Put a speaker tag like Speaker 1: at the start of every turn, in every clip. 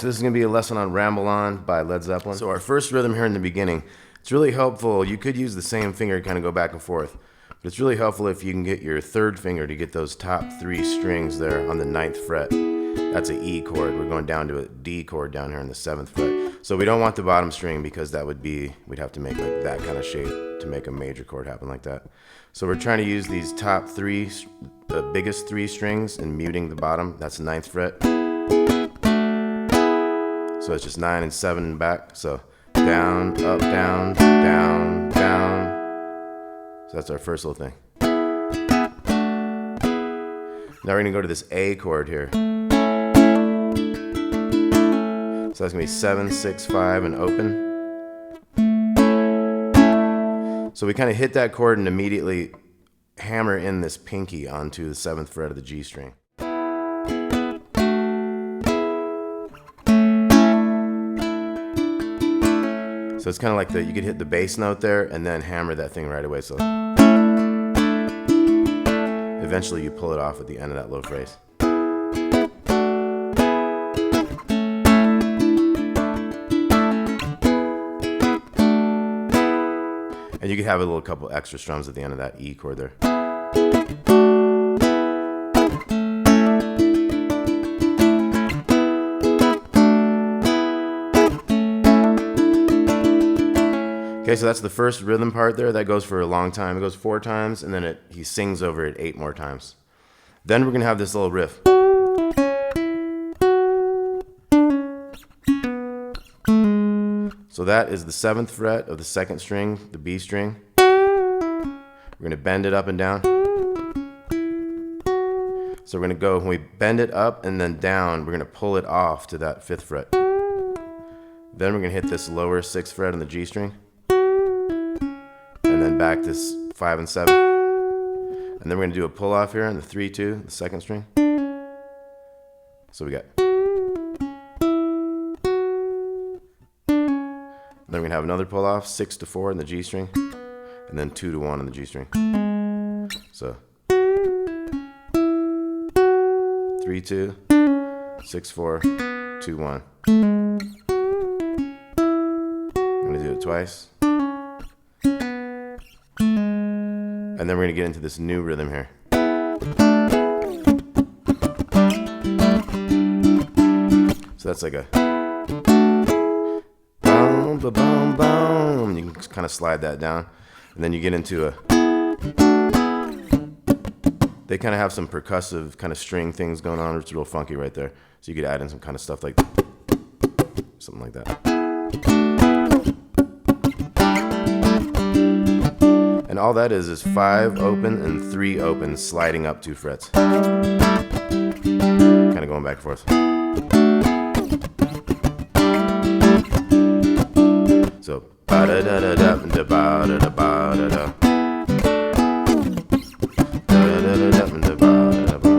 Speaker 1: so this is going to be a lesson on Ramble On by Led Zeppelin. So our first rhythm here in the beginning, it's really helpful. You could use the same finger to kind of go back and forth, but it's really helpful if you can get your third finger to get those top 3 strings there on the 9th fret. That's an E chord. We're going down to a D chord down here in the 7th fret. So we don't want the bottom string because that would be, we'd have to make like that kind of shape to make a major chord happen like that. So we're trying to use these top 3, the biggest 3 strings and muting the bottom. That's the 9th fret. So it's just 9 and 7 and back. So down, up, down, down, down. So that's our first little thing. Now we're gonna go to this A chord here. So that's gonna be 7, 6, 5, and open. So we kind of hit that chord and immediately hammer in this pinky onto the 7th fret of the G string. So it's kind of like you could hit the bass note there and then hammer that thing right away. So eventually you pull it off at the end of that low phrase. And you could have a little couple extra strums at the end of that E chord there. Okay, so that's the first rhythm part there. That goes for a long time. It goes 4 times, and then he sings over it 8 more times. Then we're going to have this little riff. So that is the 7th fret of the 2nd string, the B string. We're going to bend it up and down. So we're going to go, when we bend it up and then down, we're going to pull it off to that 5th fret. Then we're going to hit this lower 6th fret on the G string. And then back to 5 and 7. And then we're going to do a pull off here on the 3, 2, the 2nd string. So we got. Then we're going to have another pull off, 6 to 4 in the G string, and then 2 to 1 on the G string. So 3, 2, 6, 4, 2, 1. I'm going to do it twice. And then we're going to get into this new rhythm here. So that's like a boom, ba boom, boom. You can kind of slide that down. And then you get into a, they kind of have some percussive kind of string things going on. It's real funky right there. So you could add in some kind of stuff like something like that. And all that is 5 open and 3 open, sliding up 2 frets. Kind of going back and forth. So ba da da da da da ba da da ba da da. Da da da da da ba da ba.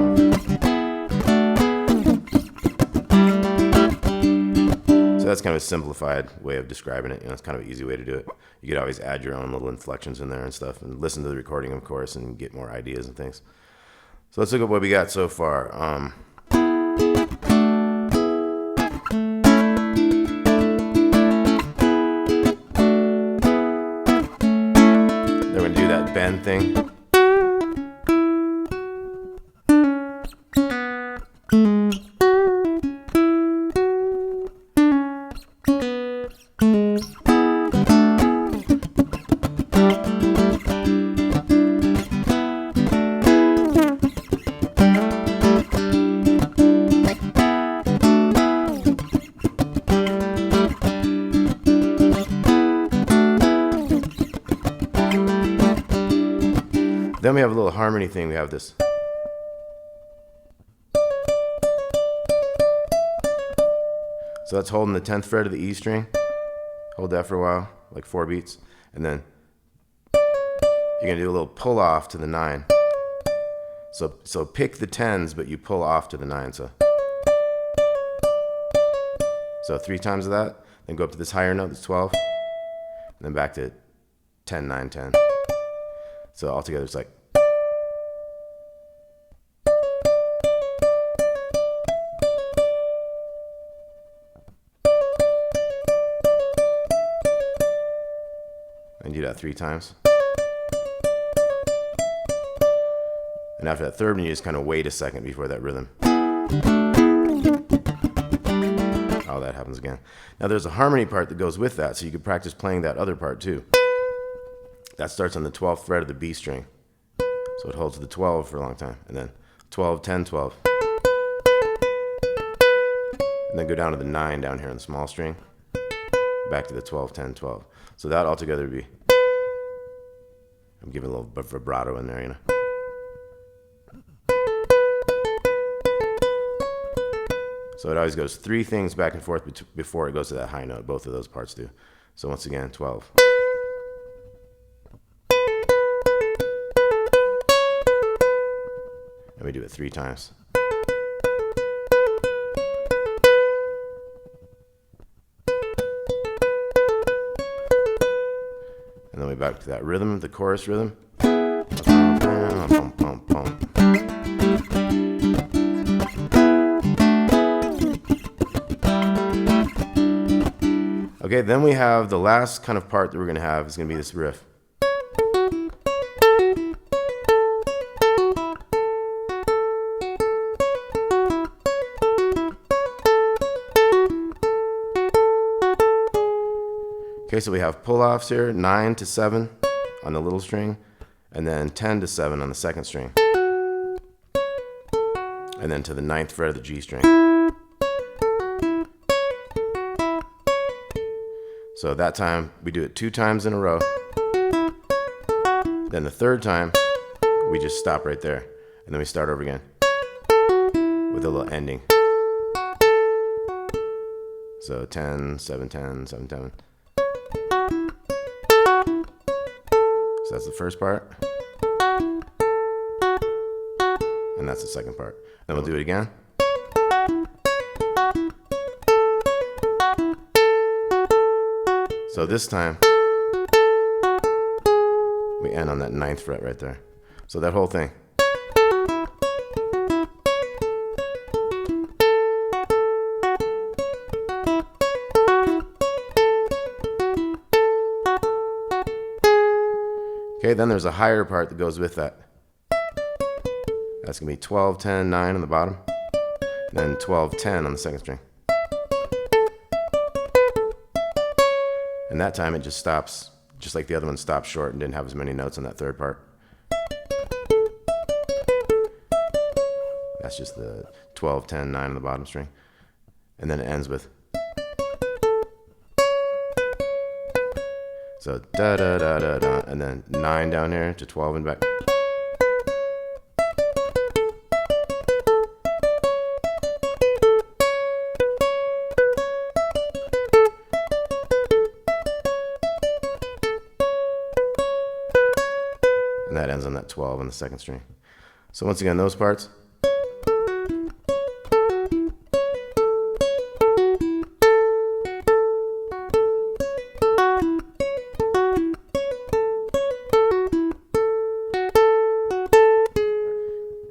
Speaker 1: So that's kind of a simplified way of describing it. You know, it's kind of an easy way to do it. You could always add your own little inflections in there and stuff, and listen to the recording, of course, and get more ideas and things. So let's look at what we got so far. Then we're gonna do that bend thing. Then we have a little harmony thing. We have this. So that's holding the 10th fret of the E string. Hold that for a while, like 4 beats. And then you're going to do a little pull off to the 9. So pick the 10s, but you pull off to the 9. So 3 times of that. Then go up to this higher note, that's 12. And then back to 10, 9, 10. So altogether it's like. And do that 3 times. And after that third one, you just kind of wait a second before that rhythm. Oh, that happens again. Now there's a harmony part that goes with that, so you could practice playing that other part too. That starts on the 12th fret of the B string. So it holds the 12 for a long time. And then 12, 10, 12. And then go down to the 9 down here on the small string. Back to the 12, 10, 12. So that altogether would be, I'm giving a little vibrato in there, you know. So it always goes 3 things back and forth before it goes to that high note. Both of those parts do. So once again, 12. And we do it 3 times. And then we back to that rhythm, the chorus rhythm. Okay, then we have the last kind of part that we're going to have is going to be this riff. Okay, so we have pull-offs here, 9 to 7 on the little string, and then 10 to 7 on the second string. And then to the 9th fret of the G string. So that time, we do it 2 times in a row. Then the third time, we just stop right there. And then we start over again with a little ending. So 10, 7, 10, 7, 10. So that's the first part. And that's the second part. Then we'll do it again. So this time, we end on that 9th fret right there. So that whole thing. Okay, then there's a higher part that goes with that. That's going to be 12, 10, 9 on the bottom. And then 12, 10 on the second string. And that time it just stops, just like the other one stopped short and didn't have as many notes on that third part. That's just the 12, 10, 9 on the bottom string. And then it ends with. So da da da da da, and then 9 down here to 12 and back. And that ends on that 12 on the second string. So once again, those parts.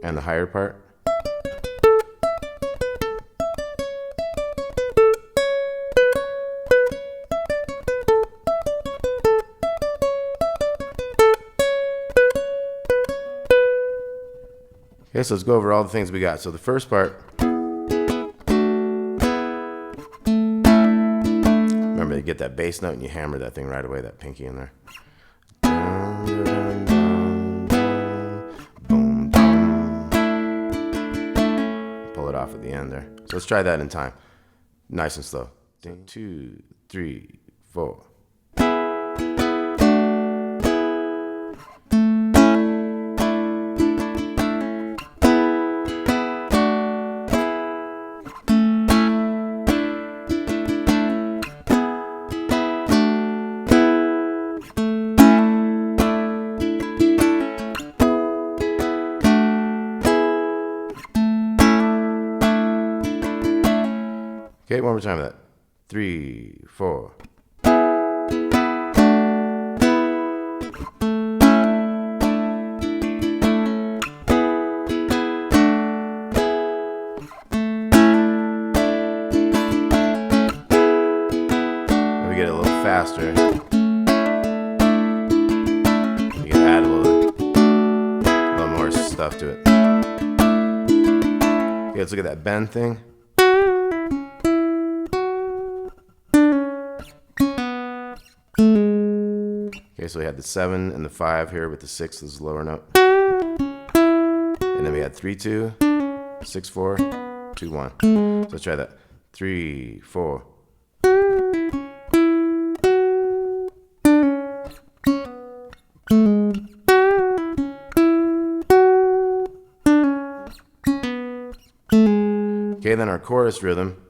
Speaker 1: And the higher part. Okay, so let's go over all the things we got. So the first part, remember you get that bass note and you hammer that thing right away, that pinky in there. Boom, boom. Pull it off at the end there. So let's try that in time. Nice and slow. 2, 3, 4. Okay, one more time with that. 3, 4. We get it a little faster. stuff to it. Okay, let's look at that bend thing. Okay, so we had the 7 and the 5 here with the 6 as the lower note. And then we had 3, 2, 6, 4, 2, 1. So let's try that. 3, 4. Okay, then our chorus rhythm.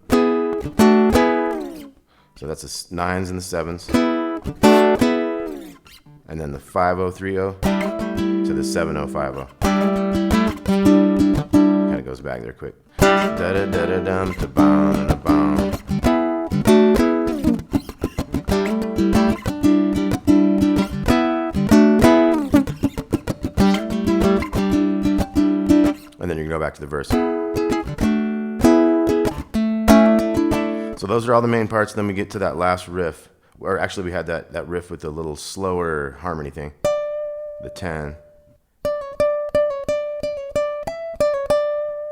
Speaker 1: So that's the 9s and the 7s. And then the 5-0-3-0 to the 7-0-5-0. Kind of goes back there quick. Da-da-da-da-dum, ta-bum, and a bum. And then you can go back to the verse. So those are all the main parts. Then we get to that last riff. Or actually we had that riff with the little slower harmony thing. The 10.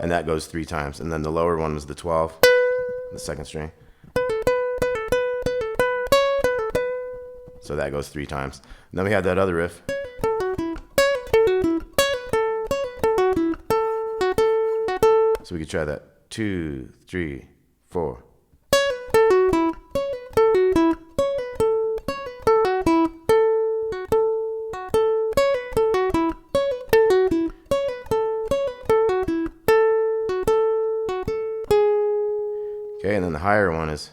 Speaker 1: And that goes 3 times. And then the lower one was the 12, the second string. So that goes 3 times. And then we had that other riff. So we could try that. 2, 3, 4. Okay, and then the higher one is.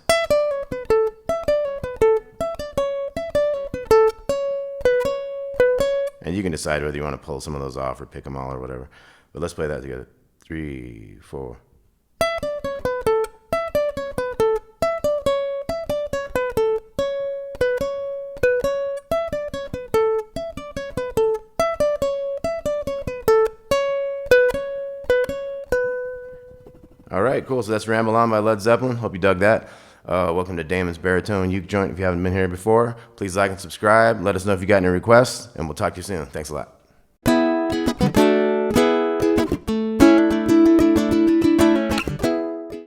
Speaker 1: And you can decide whether you want to pull some of those off or pick them all or whatever. But let's play that together. 3, 4. All right, cool. So that's Ramble On by Led Zeppelin. Hope you dug that. Welcome to Damon's Baritone Uke Joint. If you haven't been here before, please like and subscribe. Let us know if you got any requests, and we'll talk to you soon. Thanks a lot.